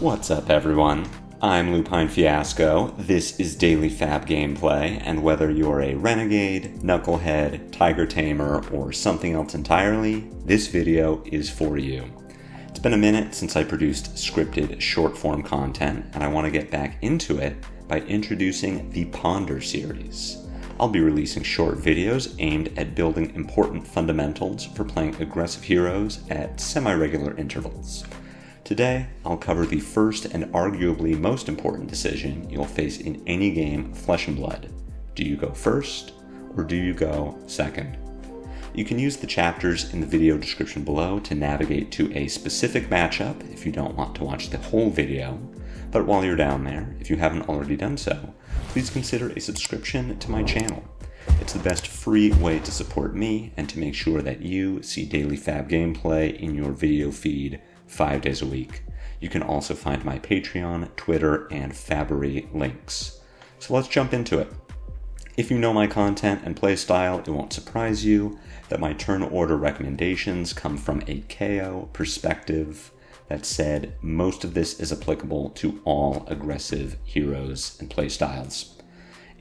What's up, everyone? I'm Lupine Fiasco, this is Daily Fab Gameplay, and whether you're a renegade, knucklehead, tiger tamer, or something else entirely, this video is for you. It's been a minute since I produced scripted short-form content, and I want to get back into it by introducing the Ponder series. I'll be releasing short videos aimed at building important fundamentals for playing aggressive heroes at semi-regular intervals. Today, I'll cover the first and arguably most important decision you'll face in any game of Flesh and Blood. Do you go first, or do you go second? You can use the chapters in the video description below to navigate to a specific matchup if you don't want to watch the whole video, but while you're down there, if you haven't already done so, please consider a subscription to my channel. It's the best free way to support me and to make sure that you see daily Fab gameplay in your video feed 5 days a week. You can also find my Patreon, Twitter, and Fabery links. So let's jump into it. If you know my content and playstyle, it won't surprise you that my turn order recommendations come from a Kayo perspective. That said, most of this is applicable to all aggressive heroes and playstyles.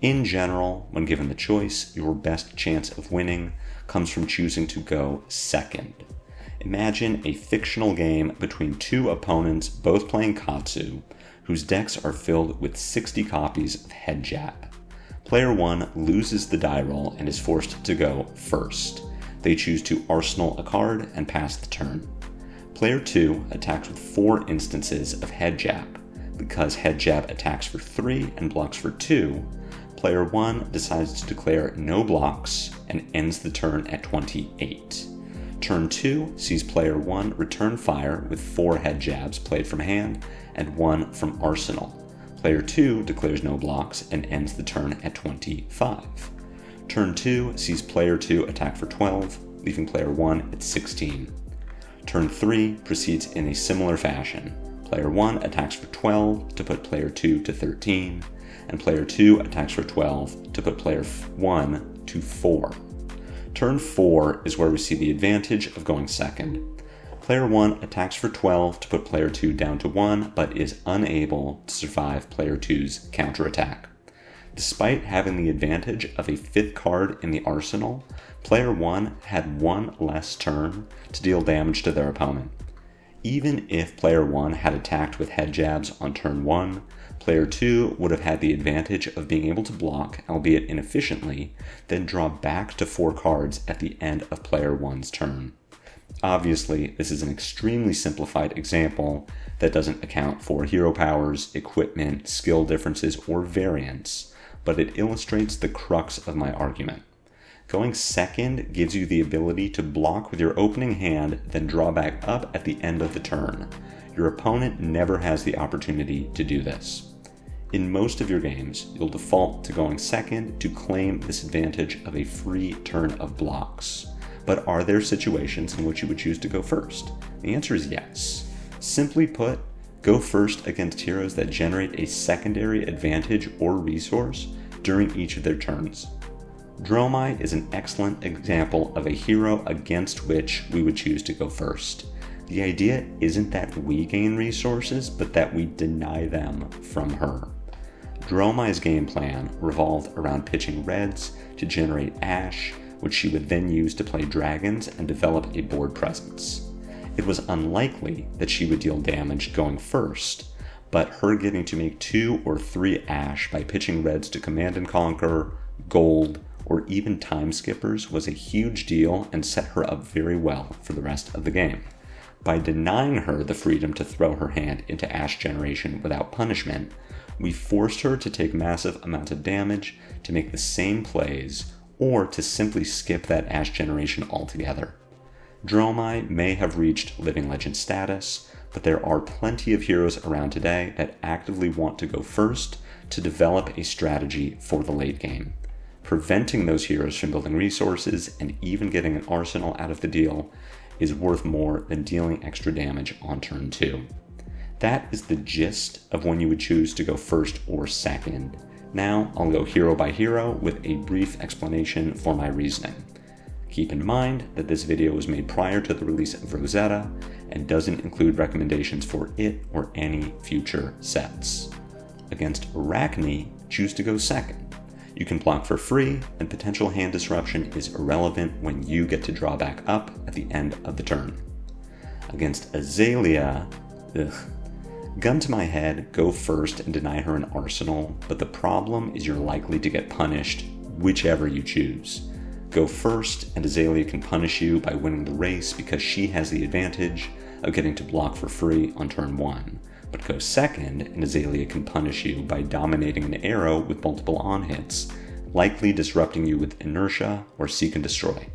In general, when given the choice, your best chance of winning comes from choosing to go second. Imagine a fictional game between two opponents both playing Katsu, whose decks are filled with 60 copies of Head Jab. Player 1 loses the die roll and is forced to go first. They choose to arsenal a card and pass the turn. Player 2 attacks with 4 instances of Head Jab. Because Head Jab attacks for 3 and blocks for 2, Player 1 decides to declare no blocks and ends the turn at 28. Turn 2 sees Player 1 return fire with 4 Head Jabs played from hand and 1 from arsenal. Player 2 declares no blocks and ends the turn at 25. Turn 2 sees Player 2 attack for 12, leaving Player 1 at 16. Turn 3 proceeds in a similar fashion. Player 1 attacks for 12 to put Player 2 to 13, and Player 2 attacks for 12 to put Player 1 to 4. Turn 4 is where we see the advantage of going second. Player 1 attacks for 12 to put Player 2 down to 1, but is unable to survive Player 2's counterattack. Despite having the advantage of a 5th card in the arsenal, Player 1 had 1 less turn to deal damage to their opponent. Even if Player 1 had attacked with Head Jabs on turn 1, Player 2 would have had the advantage of being able to block, albeit inefficiently, then draw back to 4 cards at the end of Player 1's turn. Obviously, this is an extremely simplified example that doesn't account for hero powers, equipment, skill differences, or variants, but it illustrates the crux of my argument. Going second gives you the ability to block with your opening hand, then draw back up at the end of the turn. Your opponent never has the opportunity to do this. In most of your games, you'll default to going second to claim this advantage of a free turn of blocks. But are there situations in which you would choose to go first? The answer is yes. Simply put, go first against heroes that generate a secondary advantage or resource during each of their turns. Dromai is an excellent example of a hero against which we would choose to go first. The idea isn't that we gain resources, but that we deny them from her. Dromai's game plan revolved around pitching reds to generate ash, which she would then use to play dragons and develop a board presence. It was unlikely that she would deal damage going first, but her getting to make 2 or 3 ash by pitching reds to Command and Conquer, gold, or even time skippers was a huge deal and set her up very well for the rest of the game. By denying her the freedom to throw her hand into ash generation without punishment, we forced her to take massive amounts of damage to make the same plays, or to simply skip that ash generation altogether. Dromai may have reached Living Legend status, but there are plenty of heroes around today that actively want to go first to develop a strategy for the late game. Preventing those heroes from building resources and even getting an arsenal out of the deal is worth more than dealing extra damage on turn 2. That is the gist of when you would choose to go first or second. Now I'll go hero by hero with a brief explanation for my reasoning. Keep in mind that this video was made prior to the release of Rosetta and doesn't include recommendations for it or any future sets. Against Arakni, choose to go second. You can block for free, and potential hand disruption is irrelevant when you get to draw back up at the end of the turn. Against Azalea, gun to my head, go first and deny her an arsenal, but the problem is you're likely to get punished whichever you choose. Go first, and Azalea can punish you by winning the race because she has the advantage of getting to block for free on turn 1. But go second, and Azalea can punish you by dominating an arrow with multiple on-hits, likely disrupting you with inertia or seek and destroy.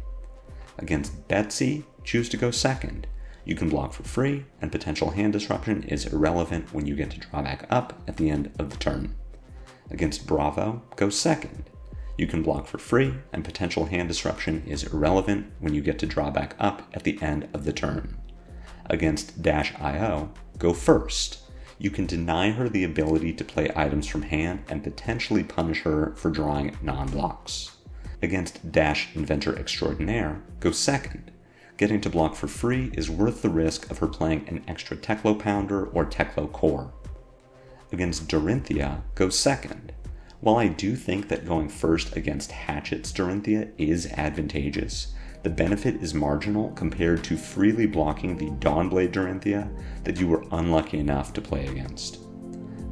Against Betsy, choose to go second. You can block for free, and potential hand disruption is irrelevant when you get to draw back up at the end of the turn. Against Bravo, go second. You can block for free, and potential hand disruption is irrelevant when you get to draw back up at the end of the turn. Against -IO, go first. You can deny her the ability to play items from hand and potentially punish her for drawing non-blocks. Against -Inventor Extraordinaire, go second. Getting to block for free is worth the risk of her playing an extra Teklo Pounder or Teklo Core. Against Dorinthea, go second. While I do think that going first against Hatchet's Dorinthea is advantageous, the benefit is marginal compared to freely blocking the Dawnblade Dorinthea that you were unlucky enough to play against.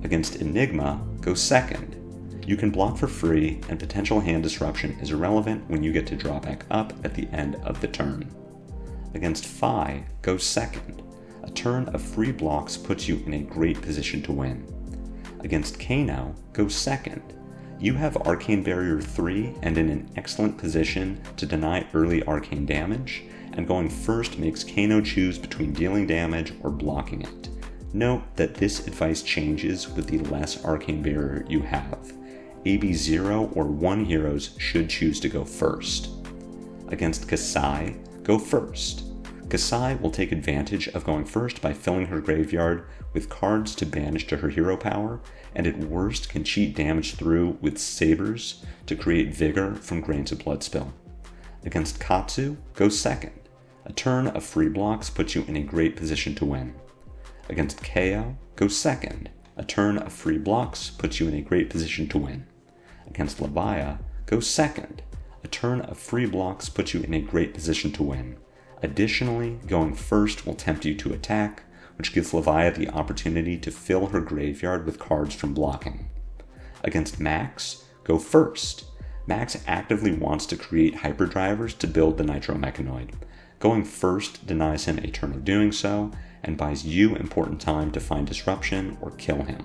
Against Enigma, go second. You can block for free, and potential hand disruption is irrelevant when you get to draw back up at the end of the turn. Against Phi, go second. A turn of free blocks puts you in a great position to win. Against Kano, go second. You have Arcane Barrier 3 and in an excellent position to deny early arcane damage, and going first makes Kano choose between dealing damage or blocking it. Note that this advice changes with the less arcane barrier you have. AB 0 or 1 heroes should choose to go first. Against Kassai, go first. Kassai will take advantage of going first by filling her graveyard with cards to banish to her hero power, and at worst can cheat damage through with sabers to create vigor from Grains of Bloodspill. Against Katsu, go second. A turn of free blocks puts you in a great position to win. Against Kayo, go second. A turn of free blocks puts you in a great position to win. Against Levia, go second. A turn of free blocks puts you in a great position to win. Additionally, going first will tempt you to attack, which gives Levia the opportunity to fill her graveyard with cards from blocking. Against Maxx, go first. Maxx actively wants to create hyperdrivers to build the Nitro Mechanoid. Going first denies him a turn of doing so, and buys you important time to find disruption or kill him.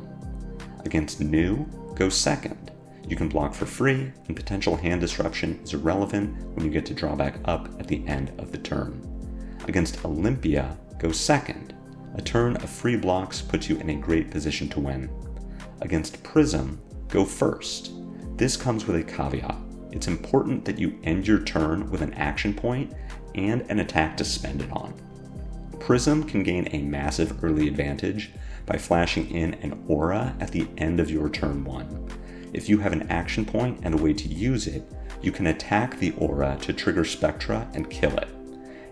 Against Nu, go second. You can block for free, and potential hand disruption is irrelevant when you get to draw back up at the end of the turn. Against Olympia, go second. A turn of free blocks puts you in a great position to win. Against Prism, go first. This comes with a caveat. It's important that you end your turn with an action point and an attack to spend it on. Prism can gain a massive early advantage by flashing in an aura at the end of your turn 1. If you have an action point and a way to use it, you can attack the aura to trigger Spectra and kill it.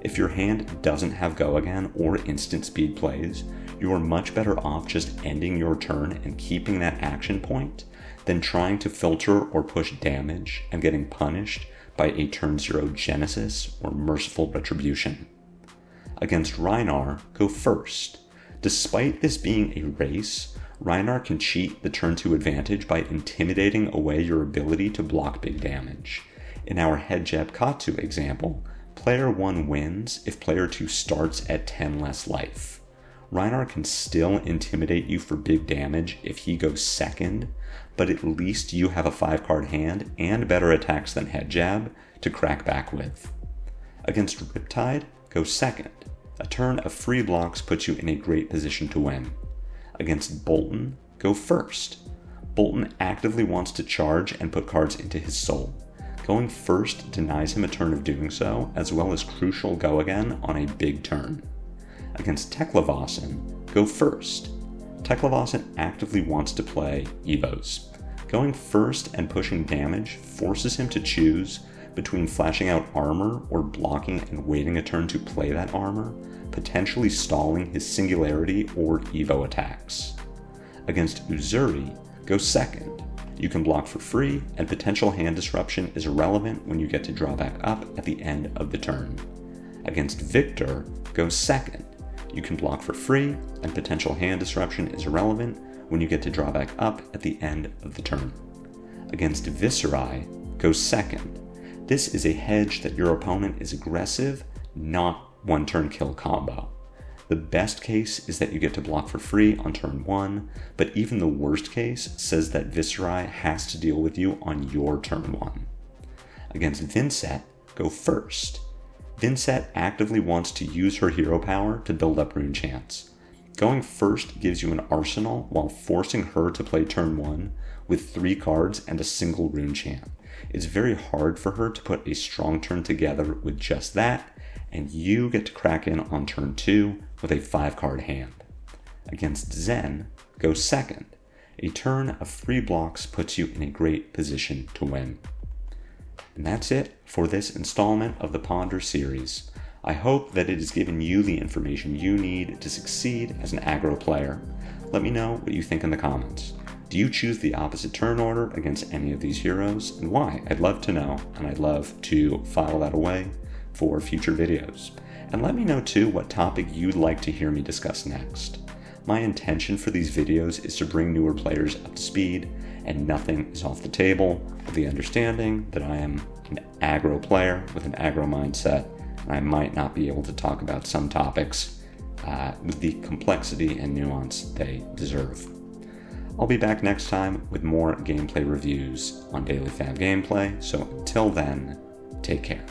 If your hand doesn't have Go Again or instant speed plays, you are much better off just ending your turn and keeping that action point than trying to filter or push damage and getting punished by a turn 0 Genesis or Merciful Retribution. Against Rhinar, go first. Despite this being a race, Rhinar can cheat the turn 2 advantage by intimidating away your ability to block big damage. In our Head Jab Katsu example, player 1 wins if player 2 starts at 10 less life. Rhinar can still intimidate you for big damage if he goes second, but at least you have a 5-card hand and better attacks than Head Jab to crack back with. Against Riptide, go second. A turn of free blocks puts you in a great position to win. Against Boltyn, go first. Boltyn actively wants to charge and put cards into his soul. Going first denies him a turn of doing so, as well as crucial Go Again on a big turn. Against Teklovossen, go first. Teklovossen actively wants to play Evos. Going first and pushing damage forces him to choose between flashing out armor or blocking and waiting a turn to play that armor, potentially stalling his singularity or Evo attacks. Against Uzuri, go second. You can block for free, and potential hand disruption is irrelevant when you get to draw back up at the end of the turn. Against Victor, go second. You can block for free, and potential hand disruption is irrelevant when you get to draw back up at the end of the turn. Against Viserai, go second. This is a hedge that your opponent is aggressive, not one-turn kill combo. The best case is that you get to block for free on turn 1, but even the worst case says that Viserai has to deal with you on your turn 1. Against Vynnset, go first. Vynnset actively wants to use her hero power to build up rune chance. Going first gives you an arsenal while forcing her to play turn 1 with 3 cards and a single rune chant. It's very hard for her to put a strong turn together with just that, and you get to crack in on turn 2 with a 5-card hand. Against Zen, go second. A turn of free blocks puts you in a great position to win. And that's it for this installment of the Ponder series. I hope that it has given you the information you need to succeed as an aggro player. Let me know what you think in the comments. Do you choose the opposite turn order against any of these heroes, and why? I'd love to know, and I'd love to file that away for future videos. And let me know too what topic you'd like to hear me discuss next. My intention for these videos is to bring newer players up to speed, and nothing is off the table with the understanding that I am an aggro player with an aggro mindset, and I might not be able to talk about some topics with the complexity and nuance they deserve. I'll be back next time with more gameplay reviews on Daily Fab Gameplay, so until then, take care.